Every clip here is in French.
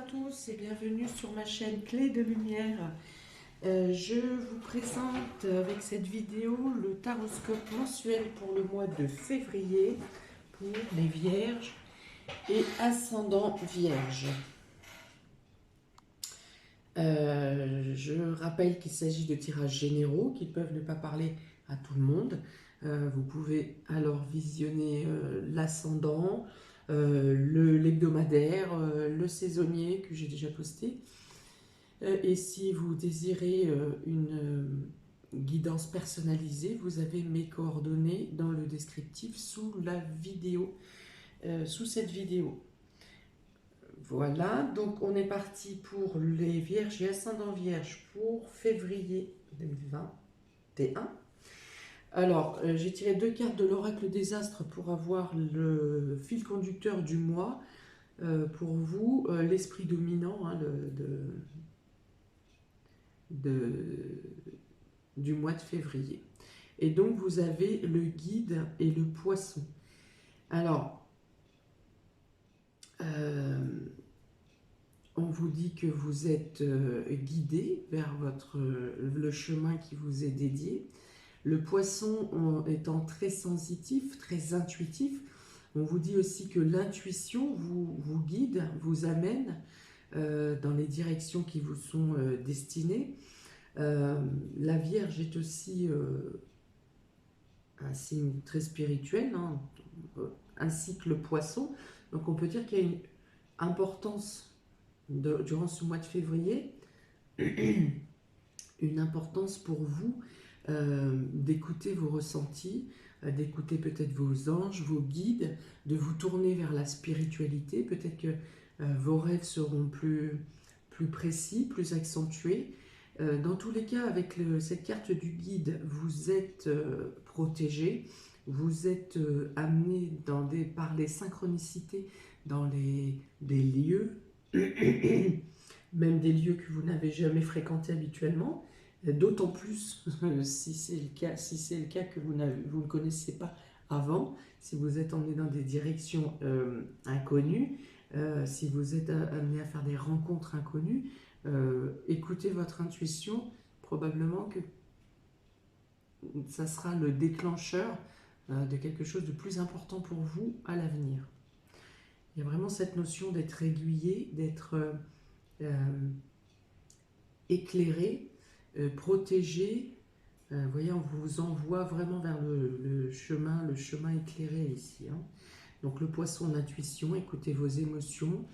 tous et bienvenue sur ma chaîne Clé de Lumière. Je vous présente avec cette vidéo le taroscope mensuel pour le mois de février pour les Vierges et ascendant Vierge. Je rappelle qu'il s'agit de tirages généraux qui peuvent ne pas parler à tout le monde. Vous pouvez alors visionner l'ascendant, l'hebdomadaire, le saisonnier que j'ai déjà posté. Et si vous désirez une guidance personnalisée, vous avez mes coordonnées dans le descriptif sous la vidéo, sous cette vidéo. Voilà, donc on est parti pour les Vierges et ascendant Vierge pour février 2021. Alors, j'ai tiré deux cartes de l'oracle des astres pour avoir le fil conducteur du mois. Pour vous, l'esprit dominant du mois de février. Et donc, vous avez le guide et le poisson. Alors, on vous dit que vous êtes guidé vers le chemin qui vous est dédié. Le poisson étant très sensitif, très intuitif, on vous dit aussi que l'intuition vous guide, vous amène dans les directions qui vous sont destinées. La Vierge est aussi un signe très spirituel, hein, ainsi que le poisson. Donc on peut dire qu'il y a une importance durant ce mois de février, une importance pour vous d'écouter vos ressentis, d'écouter peut-être vos anges, vos guides, de vous tourner vers la spiritualité. Peut-être que vos rêves seront plus précis, plus accentués. Dans tous les cas, avec cette carte du guide, vous êtes protégé, vous êtes amené par les synchronicités dans des lieux, même des lieux que vous n'avez jamais fréquentés habituellement. D'autant plus si c'est le cas que vous ne connaissez pas avant, si vous êtes emmené dans des directions inconnues, si vous êtes amené à faire des rencontres inconnues, écoutez votre intuition, probablement que ça sera le déclencheur de quelque chose de plus important pour vous à l'avenir. Il y a vraiment cette notion d'être aiguillé, d'être éclairé, protégé. Vous voyez, on vous envoie vraiment vers le chemin éclairé ici. Hein. Donc le poisson d'intuition, écoutez vos émotions,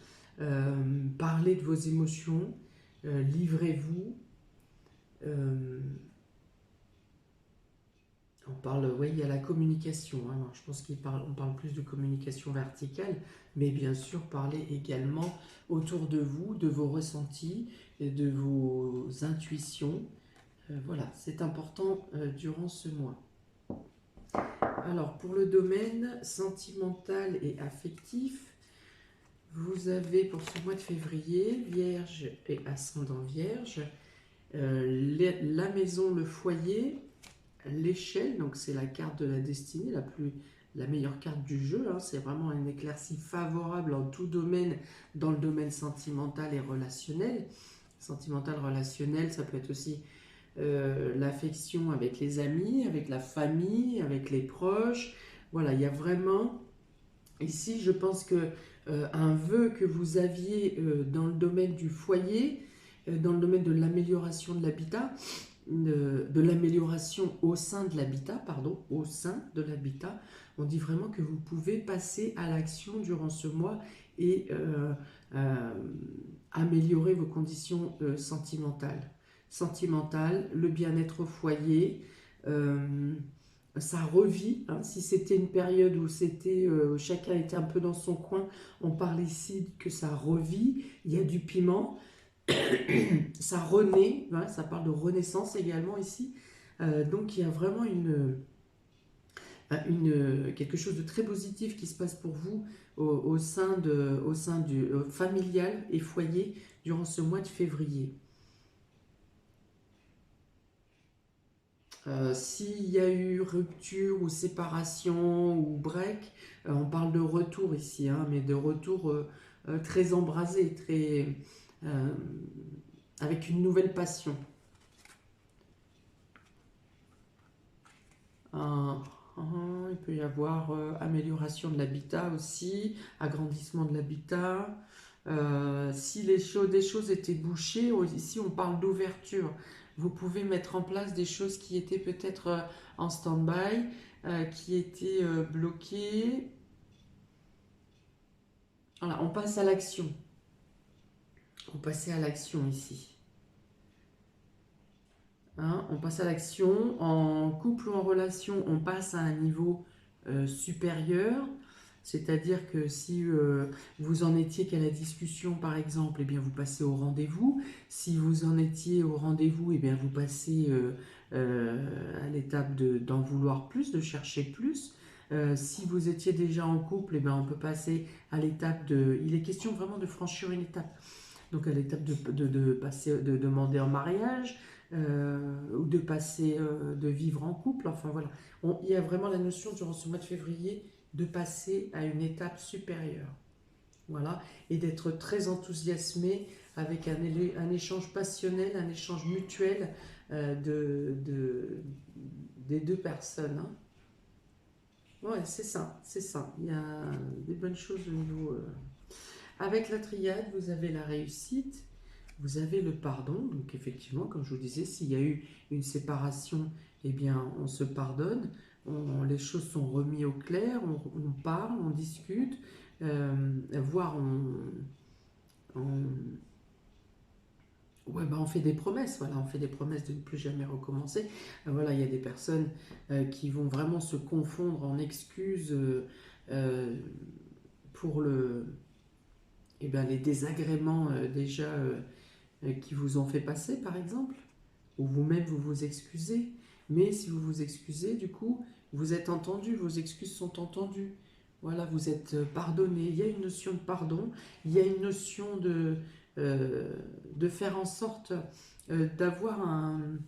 parlez de vos émotions, livrez-vous. On parle, oui, il y a la communication. Hein. Alors, je pense qu'on parle plus de communication verticale, mais bien sûr, parlez également autour de vous, de vos ressentis, et de vos intuitions. Voilà, c'est important durant ce mois. Alors, pour le domaine sentimental et affectif, vous avez pour ce mois de février, Vierge et ascendant Vierge, la maison, le foyer, l'échelle, donc c'est la carte de la destinée, la meilleure carte du jeu, hein, c'est vraiment une éclaircie favorable en tout domaine, dans le domaine sentimental et relationnel. Sentimental, relationnel, ça peut être aussi l'affection avec les amis, avec la famille, avec les proches. Voilà, il y a vraiment, ici je pense que un vœu que vous aviez dans le domaine du foyer, dans le domaine de l'amélioration de l'habitat, de l'amélioration au sein de l'habitat, on dit vraiment que vous pouvez passer à l'action durant ce mois et améliorer vos conditions sentimentales. Le bien-être au foyer, ça revit, hein, si c'était une période où chacun était un peu dans son coin, on parle ici que ça revit, il y a du piment, ça renaît, hein, ça parle de renaissance également ici, donc il y a vraiment quelque chose de très positif qui se passe pour vous au sein du familial et foyer durant ce mois de février. S'il y a eu rupture ou séparation ou break, on parle de retour ici, hein, mais de retour très embrasé, avec une nouvelle passion. Il peut y avoir amélioration de l'habitat aussi, agrandissement de l'habitat. Si des choses étaient bouchées, ici on parle d'ouverture. Vous pouvez mettre en place des choses qui étaient peut-être en stand-by, qui étaient bloquées. Voilà, on passe à l'action. On passait à l'action ici. Hein, on passe à l'action. En couple ou en relation, on passe à un niveau supérieur. C'est-à-dire que si vous en étiez qu'à la discussion, par exemple, eh bien, vous passez au rendez-vous. Si vous en étiez au rendez-vous, eh bien, vous passez à l'étape d'en vouloir plus, de chercher plus. Si vous étiez déjà en couple, eh bien, on peut passer à l'étape de... Il est question vraiment de franchir une étape. Donc à l'étape de demander en mariage, ou de passer, de vivre en couple. Enfin voilà, il y a vraiment la notion durant ce mois de février de passer à une étape supérieure. Voilà, et d'être très enthousiasmé avec un échange passionnel, un échange mutuel des deux personnes. Hein. Ouais, c'est ça, c'est ça. Il y a des bonnes choses au niveau. Avec la triade, vous avez la réussite, vous avez le pardon. Donc effectivement, comme je vous disais, s'il y a eu une séparation, eh bien, on se pardonne, les choses sont remises au clair, on parle, on discute, voire ouais, bah on fait des promesses, voilà, on fait des promesses de ne plus jamais recommencer. Voilà, il y a des personnes qui vont vraiment se confondre en excuses euh, pour eh ben, les désagréments qui vous ont fait passer, par exemple, ou vous-même vous vous excusez. Mais si vous vous excusez, du coup, vous êtes entendu, vos excuses sont entendues. Voilà, vous êtes pardonné. Il y a une notion de pardon, il y a une notion de faire en sorte d'avoir un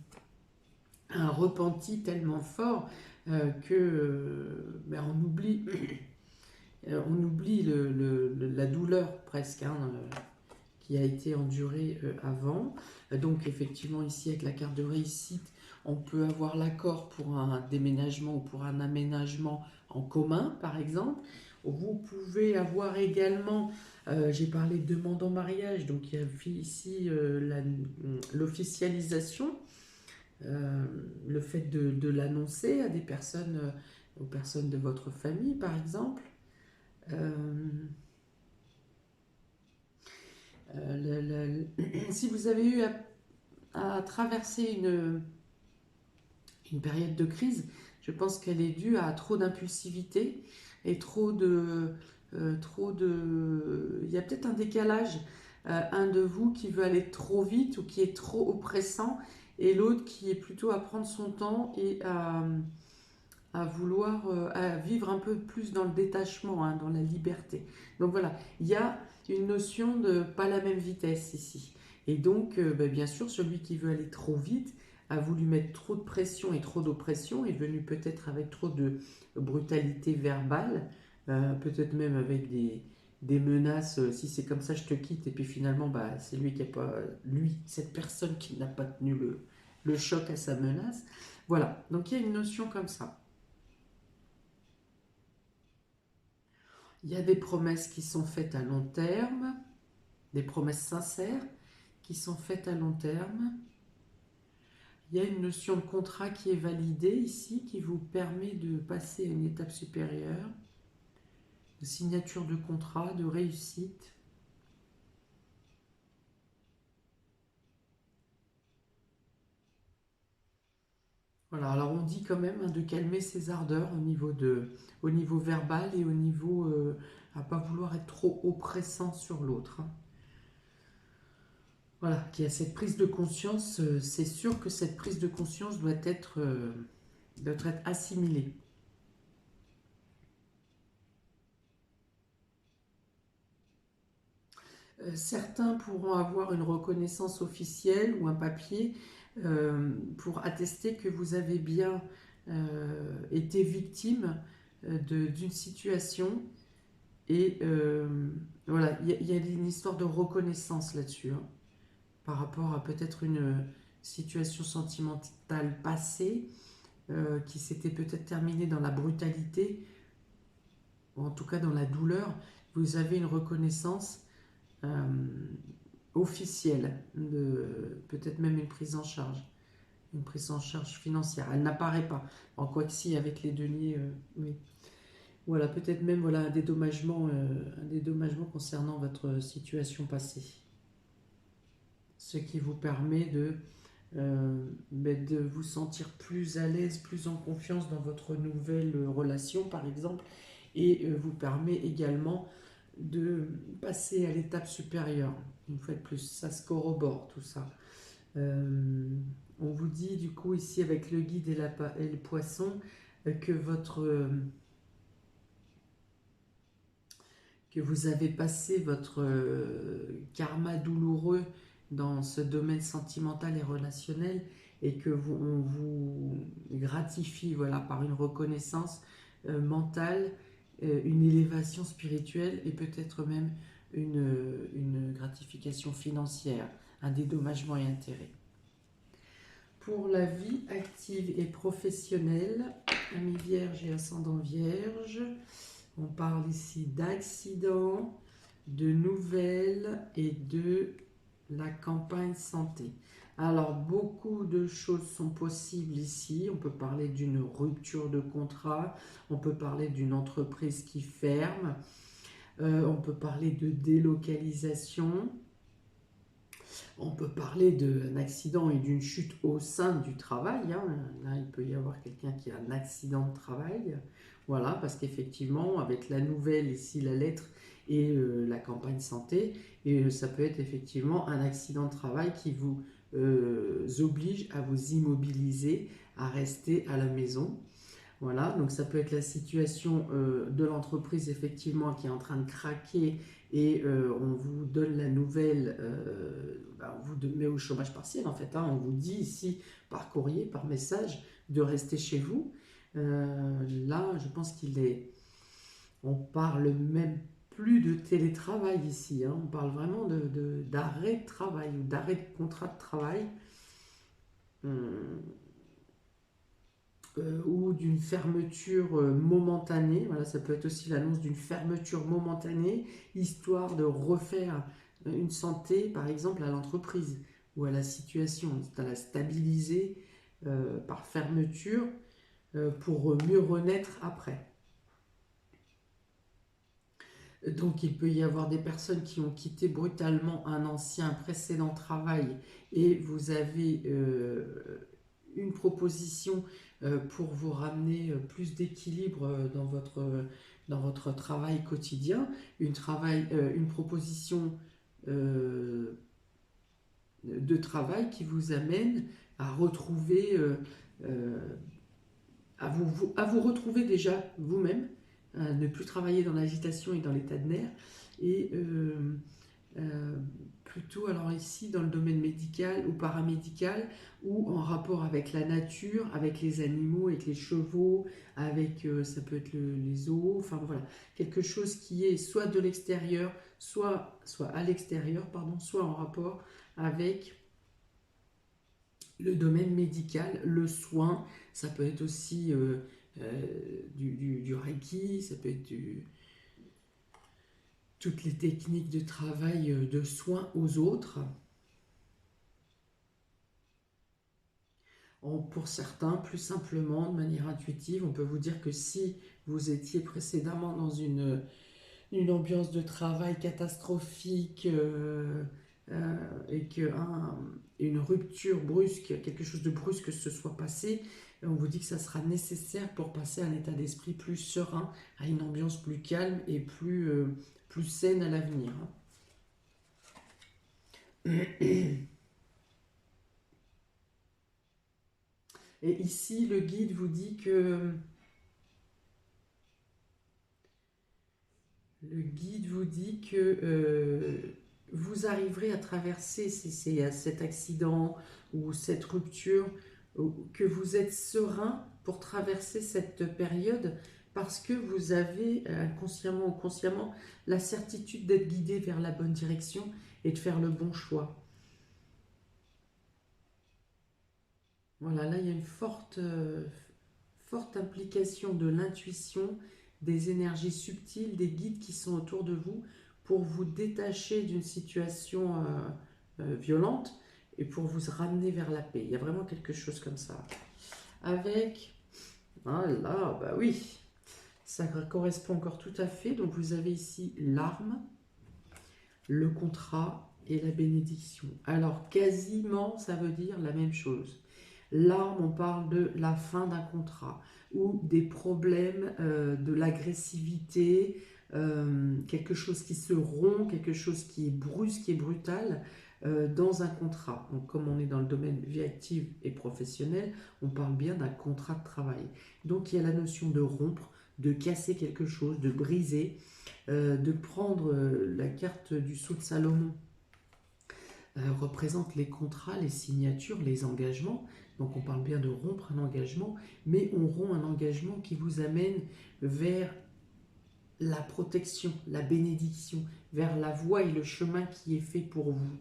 repenti tellement fort que ben, on oublie la douleur presque. Hein, qui a été endurée avant. Donc effectivement ici avec la carte de réussite, on peut avoir l'accord pour un déménagement ou pour un aménagement en commun par exemple. Vous pouvez avoir également, j'ai parlé de demande en mariage, donc il y a ici l'officialisation, le fait de l'annoncer à des personnes, aux personnes de votre famille par exemple. Euh, si vous avez eu à traverser une période de crise, je pense qu'elle est due à trop d'impulsivité et il y a peut-être un décalage, un de vous qui veut aller trop vite ou qui est trop oppressant et l'autre qui est plutôt à prendre son temps et à vouloir à vivre un peu plus dans le détachement, hein, dans la liberté. Donc voilà, il y a une notion de pas la même vitesse ici. Et donc, bien sûr, celui qui veut aller trop vite a voulu mettre trop de pression et trop d'oppression, est venu peut-être avec trop de brutalité verbale, peut-être même avec des menaces, si c'est comme ça je te quitte, et puis finalement bah, c'est lui qui a pas, lui, cette personne qui n'a pas tenu le choc à sa menace. Voilà, donc il y a une notion comme ça. Il y a des promesses qui sont faites à long terme, des promesses sincères qui sont faites à long terme. Il y a une notion de contrat qui est validée ici, qui vous permet de passer à une étape supérieure, de signature de contrat, de réussite. Voilà, alors on dit quand même hein, de calmer ses ardeurs au niveau verbal et au niveau à ne pas vouloir être trop oppressant sur l'autre. Hein. Voilà, qu'il y a cette prise de conscience, c'est sûr que cette prise de conscience doit être assimilée. Certains pourront avoir une reconnaissance officielle ou un papier pour attester que vous avez bien été victime d'une situation Et voilà, il y a une histoire de reconnaissance là-dessus, hein, par rapport à peut-être une situation sentimentale passée qui s'était peut-être terminée dans la brutalité, ou en tout cas dans la douleur. Vous avez une reconnaissance euh, officielle, peut-être même une prise en charge financière. Elle n'apparaît pas, en quoi que si avec les deniers, oui. Voilà, peut-être même voilà, un dédommagement concernant votre situation passée. Ce qui vous permet de vous sentir plus à l'aise, plus en confiance dans votre nouvelle relation, par exemple, et vous permet également de passer à l'étape supérieure. Une fois de plus, ça se corrobore tout ça. On vous dit du coup ici avec le guide et le poisson que vous avez passé votre karma douloureux dans ce domaine sentimental et relationnel et que on vous gratifie voilà, par une reconnaissance mentale, une élévation spirituelle et peut-être même une gratification financière, un dédommagement et intérêt. Pour la vie active et professionnelle, ami Vierge et ascendant Vierge, on parle ici d'accidents, de nouvelles et de la campagne santé. Alors, beaucoup de choses sont possibles ici. On peut parler d'une rupture de contrat, on peut parler d'une entreprise qui ferme, on peut parler de délocalisation, on peut parler d'un accident et d'une chute au sein du travail. Hein. Là, il peut y avoir quelqu'un qui a un accident de travail. Voilà, parce qu'effectivement, avec la nouvelle, ici la lettre et la campagne santé, et ça peut être effectivement un accident de travail qui vous oblige à vous immobiliser, à rester à la maison. Voilà, donc ça peut être la situation de l'entreprise effectivement qui est en train de craquer et on vous donne la nouvelle, on vous met au chômage partiel en fait, hein, on vous dit ici par courrier, par message de rester chez vous. Là, je pense on parle même plus de télétravail ici, hein, on parle vraiment d'arrêt de travail ou d'arrêt de contrat de travail. Ou d'une fermeture momentanée. Voilà, ça peut être aussi l'annonce d'une fermeture momentanée, histoire de refaire une santé, par exemple, à l'entreprise ou à la situation, à la stabiliser par fermeture pour mieux renaître après. Donc il peut y avoir des personnes qui ont quitté brutalement un précédent travail et vous avez une proposition pour vous ramener plus d'équilibre dans votre travail quotidien, une proposition de travail qui vous amène à retrouver, à vous retrouver déjà vous-même, à ne plus travailler dans l'agitation et dans l'état de nerfs, et plutôt alors ici dans le domaine médical ou paramédical ou en rapport avec la nature, avec les animaux, avec les chevaux, avec ça peut être les zoos, enfin voilà, quelque chose qui est soit de l'extérieur, soit à l'extérieur, pardon, soit en rapport avec le domaine médical, le soin, ça peut être aussi du Reiki, ça peut être toutes les techniques de travail de soins aux autres. Pour certains, plus simplement, de manière intuitive, on peut vous dire que si vous étiez précédemment dans une ambiance de travail catastrophique et qu'une rupture brusque, quelque chose de brusque se soit passé, on vous dit que ça sera nécessaire pour passer à un état d'esprit plus serein, à une ambiance plus calme et plus saine à l'avenir. Et ici, le guide vous dit que vous arriverez à traverser cet accident ou cette rupture, que vous êtes serein pour traverser cette période parce que vous avez inconsciemment ou consciemment la certitude d'être guidé vers la bonne direction et de faire le bon choix. Voilà, là il y a une forte implication de l'intuition, des énergies subtiles, des guides qui sont autour de vous pour vous détacher d'une situation violente et pour vous ramener vers la paix. Il y a vraiment quelque chose comme ça. Avec, ah là, bah oui, ça correspond encore tout à fait. Donc vous avez ici l'arme, le contrat et la bénédiction. Alors quasiment, ça veut dire la même chose. L'arme, on parle de la fin d'un contrat ou des problèmes, de l'agressivité, quelque chose qui se rompt, quelque chose qui est brusque, qui est brutal dans un contrat. Donc comme on est dans le domaine vie active et professionnel, on parle bien d'un contrat de travail. Donc il y a la notion de rompre, de casser quelque chose, de briser, de prendre la carte du sceau de Salomon représente les contrats, les signatures, les engagements. Donc on parle bien de rompre un engagement, mais on rompt un engagement qui vous amène vers la protection, la bénédiction, vers la voie et le chemin qui est fait pour vous.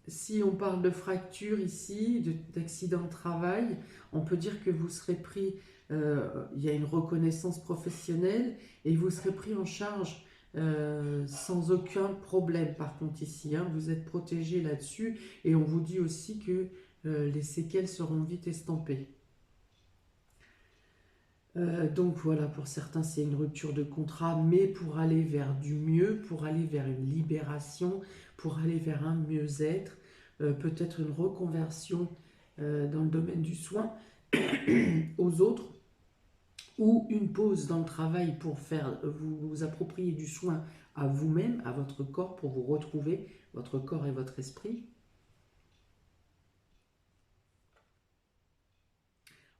Si on parle de fracture ici, d'accident de travail, on peut dire que vous serez pris, il y a une reconnaissance professionnelle et vous serez pris en charge sans aucun problème par contre ici. Hein, vous êtes protégé là-dessus et on vous dit aussi que les séquelles seront vite estampées. Donc voilà, pour certains c'est une rupture de contrat, mais pour aller vers du mieux, pour aller vers une libération, pour aller vers un mieux-être, peut-être une reconversion dans le domaine du soin aux autres, ou une pause dans le travail pour faire vous approprier du soin à vous-même, à votre corps, pour vous retrouver, votre corps et votre esprit.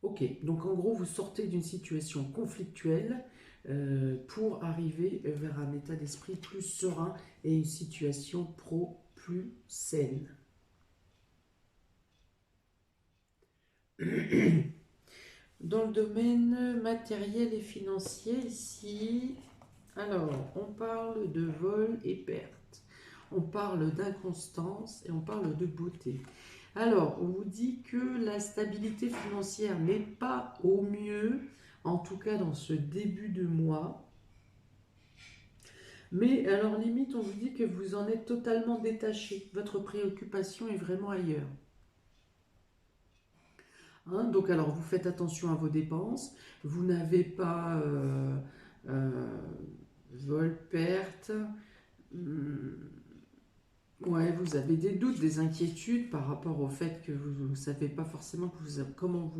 Ok, donc en gros, vous sortez d'une situation conflictuelle pour arriver vers un état d'esprit plus serein et une situation pro plus saine. Dans le domaine matériel et financier, ici, alors, on parle de vol et perte, on parle d'inconstance et on parle de beauté. Alors, on vous dit que la stabilité financière n'est pas au mieux, en tout cas dans ce début de mois. Mais alors, limite, on vous dit que vous en êtes totalement détaché. Votre préoccupation est vraiment ailleurs. Hein, donc, alors, vous faites attention à vos dépenses. Vous n'avez pas vol, perte. Ouais, vous avez des doutes, des inquiétudes par rapport au fait que vous ne savez pas forcément comment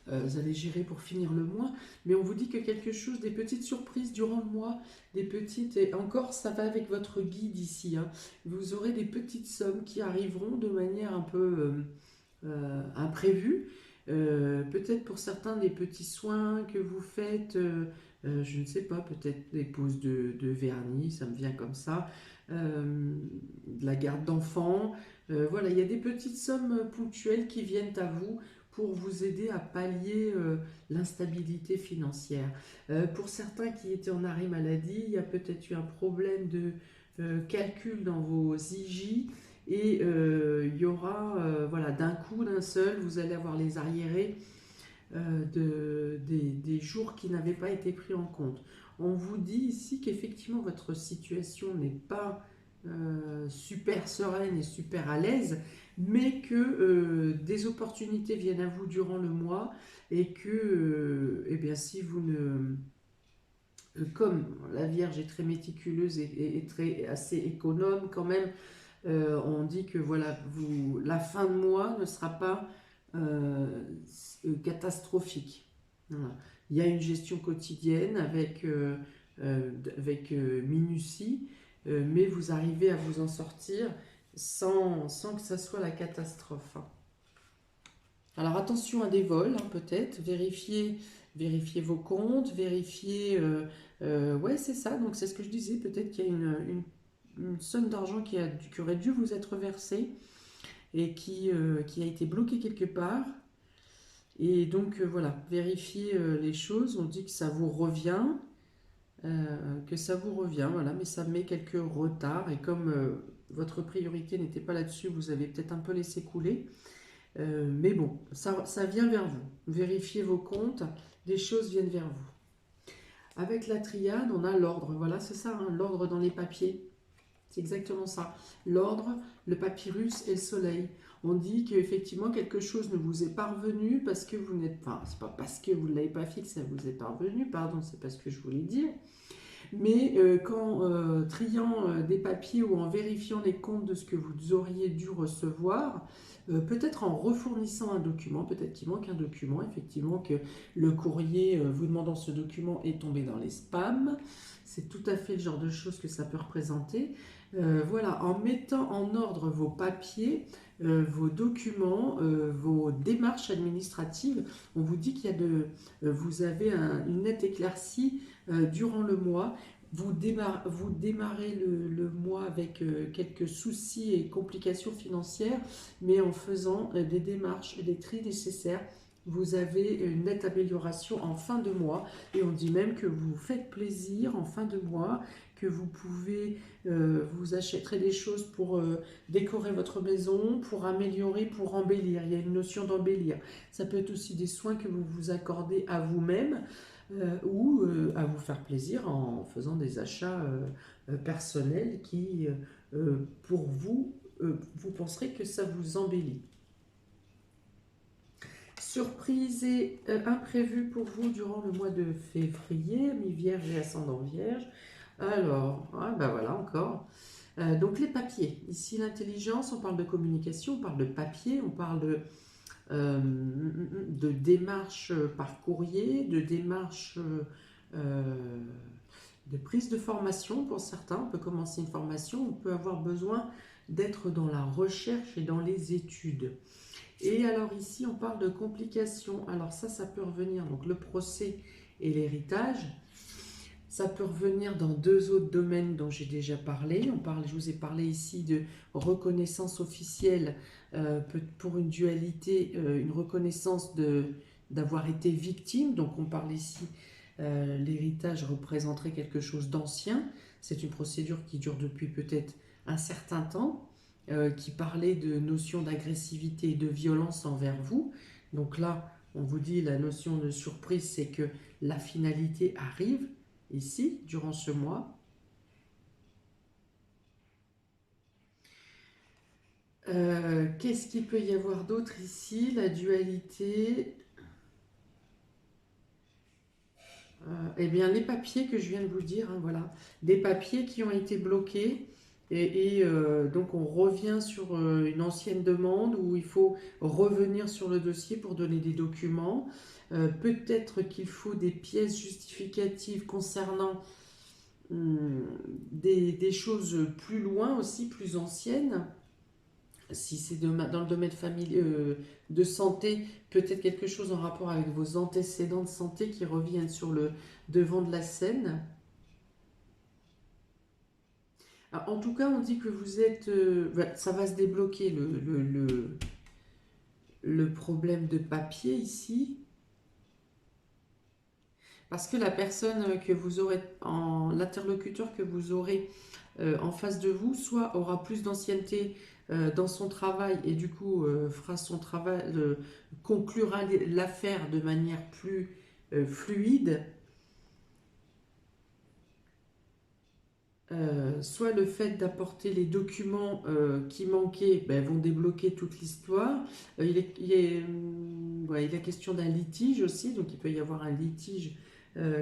vous allez gérer pour finir le mois, mais on vous dit que quelque chose, des petites surprises durant le mois, des petites, et encore ça va avec votre guide ici, hein. Vous aurez des petites sommes qui arriveront de manière un peu imprévue. Peut-être pour certains des petits soins que vous faites, je ne sais pas, peut-être des poses de vernis, ça me vient comme ça, de la garde d'enfants. Voilà, il y a des petites sommes ponctuelles qui viennent à vous pour vous aider à pallier l'instabilité financière. Pour certains qui étaient en arrêt maladie, il y a peut-être eu un problème de calcul dans vos IJ et il y aura, voilà, d'un coup, d'un seul, vous allez avoir les arriérés des jours qui n'avaient pas été pris en compte. On vous dit ici qu'effectivement votre situation n'est pas super sereine et super à l'aise, mais que des opportunités viennent à vous durant le mois et que eh bien, si vous ne... Comme la Vierge est très méticuleuse et très, assez économe quand même, on dit que voilà, la fin de mois ne sera pas catastrophique. Voilà. Il y a une gestion quotidienne avec minutie, mais vous arrivez à vous en sortir sans que ça soit la catastrophe. Alors attention à des vols, hein, peut-être, vérifiez vos comptes, ouais, c'est ça, donc c'est ce que je disais, peut-être qu'il y a une somme d'argent qui aurait dû vous être versée et qui a été bloquée quelque part. Et donc voilà, vérifiez les choses. On dit que ça vous revient, voilà, mais ça met quelques retards. Et comme votre priorité n'était pas là-dessus, vous avez peut-être un peu laissé couler. Mais bon, ça vient vers vous. Vérifiez vos comptes, les choses viennent vers vous. Avec la triade, on a l'ordre. Voilà, c'est ça, hein, l'ordre dans les papiers. C'est exactement ça. L'ordre, le papyrus et le soleil. On dit qu'effectivement, quelque chose ne vous est parvenu parce que vous n'êtes pas... C'est pas parce que vous ne l'avez pas fait que ça vous est parvenu, pardon, c'est pas ce que je voulais dire. Mais qu'en triant des papiers ou en vérifiant les comptes de ce que vous auriez dû recevoir, peut-être en refournissant un document, peut-être qu'il manque un document, effectivement que le courrier vous demandant ce document est tombé dans les spams, c'est tout à fait le genre de choses que ça peut représenter. Voilà, en mettant en ordre vos papiers, vos documents, vos démarches administratives, on vous dit qu'il y a vous avez une nette éclaircie durant le mois. Vous démarrez le mois avec quelques soucis et complications financières, mais en faisant des démarches et des tris nécessaires, vous avez une nette amélioration en fin de mois. Et on dit même que vous faites plaisir en fin de mois, que vous pouvez, vous achèterez des choses pour décorer votre maison, pour améliorer, pour embellir. Il y a une notion d'embellir. Ça peut être aussi des soins que vous vous accordez à vous-même ou à vous faire plaisir en faisant des achats personnels qui, pour vous, vous penserez que ça vous embellit. Surprise et imprévu pour vous durant le mois de février, mi-vierge et ascendant vierge. Alors, ah, bah voilà encore. Donc les papiers. Ici l'intelligence, on parle de communication, on parle de papier, on parle de démarches par courrier, de démarches de prise de formation pour certains. On peut commencer une formation, on peut avoir besoin d'être dans la recherche et dans les études. Et alors ici, on parle de complications. Alors ça peut revenir, donc le procès et l'héritage. Ça peut revenir dans deux autres domaines dont j'ai déjà parlé. Je vous ai parlé ici de reconnaissance officielle pour une dualité, une reconnaissance d'avoir été victime. Donc on parle ici, l'héritage représenterait quelque chose d'ancien. C'est une procédure qui dure depuis peut-être un certain temps, qui parlait de notion d'agressivité et de violence envers vous. Donc là, on vous dit la notion de surprise, c'est que la finalité arrive ici, durant ce mois. Qu'est-ce qu'il peut y avoir d'autre ici? La dualité. Eh bien, les papiers que je viens de vous dire, hein, voilà. Des papiers qui ont été bloqués. Donc, on revient sur une ancienne demande où il faut revenir sur le dossier pour donner des documents. Peut-être qu'il faut des pièces justificatives concernant des choses plus loin aussi, plus anciennes. Si c'est dans le domaine de santé, peut-être quelque chose en rapport avec vos antécédents de santé qui reviennent sur le devant de la scène. Alors, en tout cas, on dit que vous êtes... ça va se débloquer le problème de papier ici. Parce que la personne que vous aurez, l'interlocuteur que vous aurez en face de vous, soit aura plus d'ancienneté dans son travail et du coup fera son travail, conclura l'affaire de manière plus fluide, soit le fait d'apporter les documents qui manquaient vont débloquer toute l'histoire. Il est question d'un litige aussi, donc il peut y avoir un litige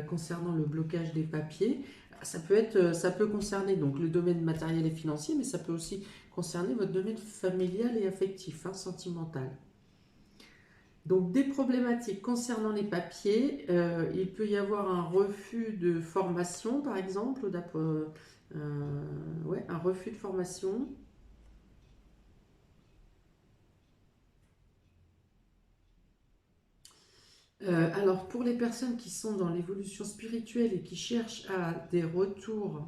concernant le blocage des papiers. Ça peut concerner donc le domaine matériel et financier, mais ça peut aussi concerner votre domaine familial et affectif, hein, sentimental. Donc des problématiques concernant les papiers, il peut y avoir un refus de formation par exemple, un refus de formation. Alors pour les personnes qui sont dans l'évolution spirituelle et qui cherchent à des retours,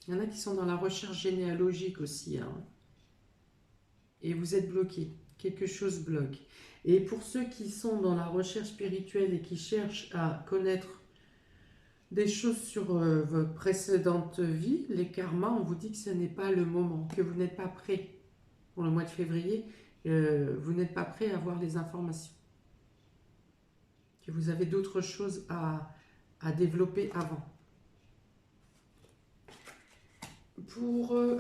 il y en a qui sont dans la recherche généalogique aussi, hein, et vous êtes bloqué, quelque chose bloque. Et pour ceux qui sont dans la recherche spirituelle et qui cherchent à connaître des choses sur votre précédente vie, les karmas, on vous dit que ce n'est pas le moment, que vous n'êtes pas prêt pour le mois de février, vous n'êtes pas prêt à avoir les informations, que vous avez d'autres choses à développer avant.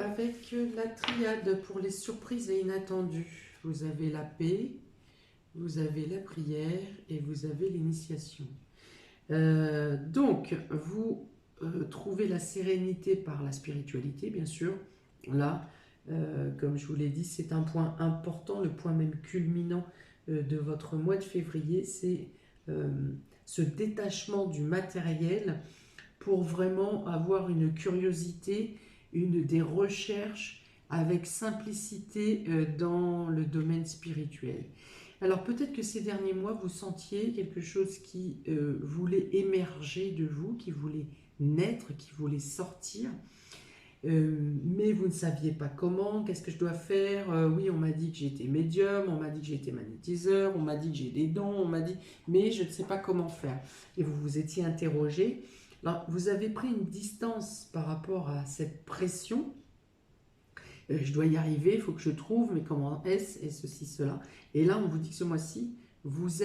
Avec la triade pour les surprises et inattendues, vous avez la paix, vous avez la prière et vous avez l'initiation. Donc, vous trouvez la sérénité par la spiritualité, bien sûr. Là, comme je vous l'ai dit, c'est un point important, le point même culminant de votre mois de février, c'est ce détachement du matériel pour vraiment avoir une curiosité, des recherches avec simplicité dans le domaine spirituel. Alors peut-être que ces derniers mois, vous sentiez quelque chose qui voulait émerger de vous, qui voulait naître, qui voulait sortir, mais vous ne saviez pas comment, qu'est-ce que je dois faire. Oui, on m'a dit que j'étais médium, on m'a dit que j'étais magnétiseur, on m'a dit que j'ai des dons, on m'a dit, mais je ne sais pas comment faire. Et vous vous étiez interrogé. Alors, vous avez pris une distance par rapport à cette pression. Je dois y arriver, il faut que je trouve, mais comment est-ce, et ceci, cela. Et là, on vous dit que ce mois-ci, vous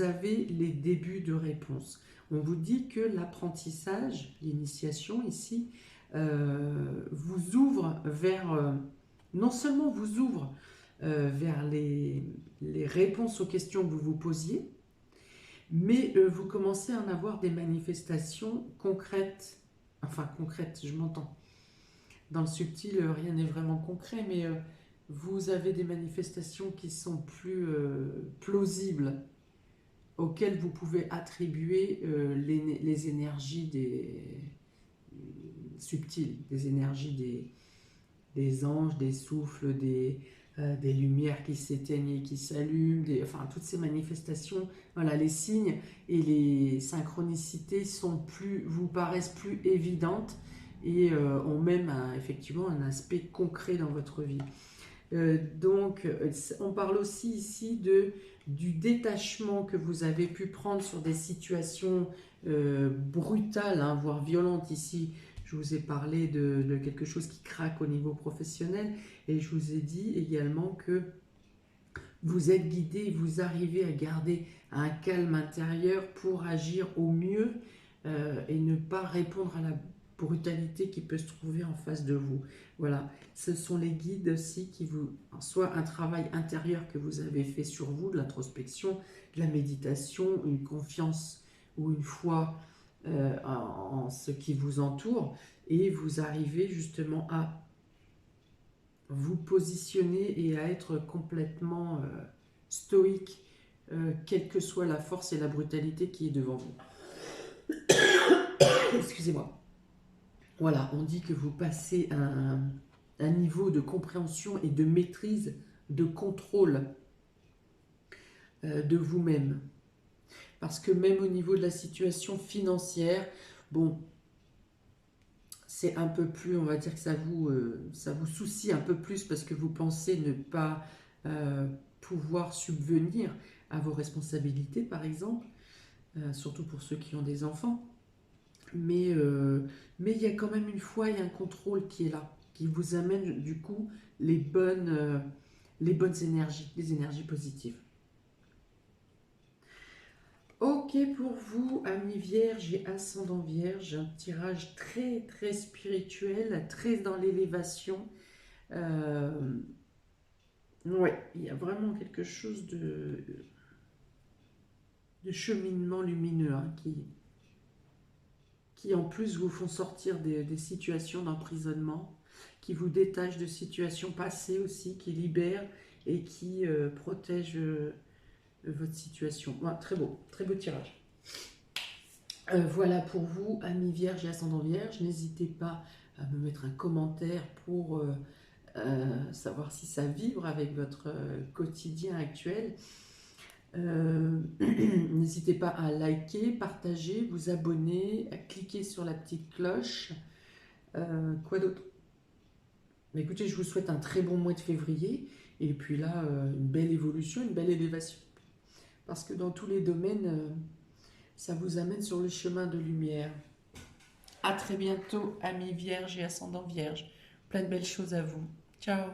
avez les débuts de réponse. On vous dit que l'apprentissage, l'initiation ici, vous ouvre vers, non seulement vous ouvre vers les réponses aux questions que vous vous posiez, mais vous commencez à en avoir des manifestations concrètes. Enfin, concrètes, je m'entends. Dans le subtil, rien n'est vraiment concret, mais vous avez des manifestations qui sont plus plausibles, auxquelles vous pouvez attribuer les énergies subtiles, des énergies des anges, des souffles, des lumières qui s'éteignent et qui s'allument, enfin toutes ces manifestations, voilà, les signes et les synchronicités vous paraissent plus évidentes et ont même effectivement un aspect concret dans votre vie. Donc, on parle aussi ici du détachement que vous avez pu prendre sur des situations brutales, hein, voire violentes. Ici, je vous ai parlé de quelque chose qui craque au niveau professionnel et je vous ai dit également que vous êtes guidé, vous arrivez à garder un calme intérieur pour agir au mieux et ne pas répondre à la brutalité qui peut se trouver en face de vous. Voilà, ce sont les guides aussi qui vous... Soit un travail intérieur que vous avez fait sur vous, de l'introspection, de la méditation, une confiance ou une foi en ce qui vous entoure, et vous arrivez justement à vous positionner et à être complètement stoïque, quelle que soit la force et la brutalité qui est devant vous. Excusez-moi. Voilà, on dit que vous passez un niveau de compréhension et de maîtrise, de contrôle de vous-même. Parce que même au niveau de la situation financière, bon, c'est un peu plus, on va dire que ça vous soucie un peu plus parce que vous pensez ne pas pouvoir subvenir à vos responsabilités, par exemple, surtout pour ceux qui ont des enfants. Mais il y a quand même une foi et un contrôle qui est là, qui vous amène du coup les bonnes énergies, les énergies positives. Ok pour vous, amis vierges et ascendant vierge, un tirage très très spirituel, très dans l'élévation. Ouais, il y a vraiment quelque chose de cheminement lumineux hein, qui en plus vous font sortir des situations d'emprisonnement, qui vous détachent de situations passées aussi, qui libèrent et qui protègent votre situation. Ouais, très beau tirage. Voilà pour vous, amis vierges et ascendant vierge. N'hésitez pas à me mettre un commentaire pour savoir si ça vibre avec votre quotidien actuel. N'hésitez pas à liker, partager, vous abonner, à cliquer sur la petite cloche. Quoi d'autre? Mais écoutez, je vous souhaite un très bon mois de février. Et puis là, une belle évolution, une belle élévation. Parce que dans tous les domaines, ça vous amène sur le chemin de lumière. À très bientôt, amis vierges et ascendants vierges. Plein de belles choses à vous. Ciao!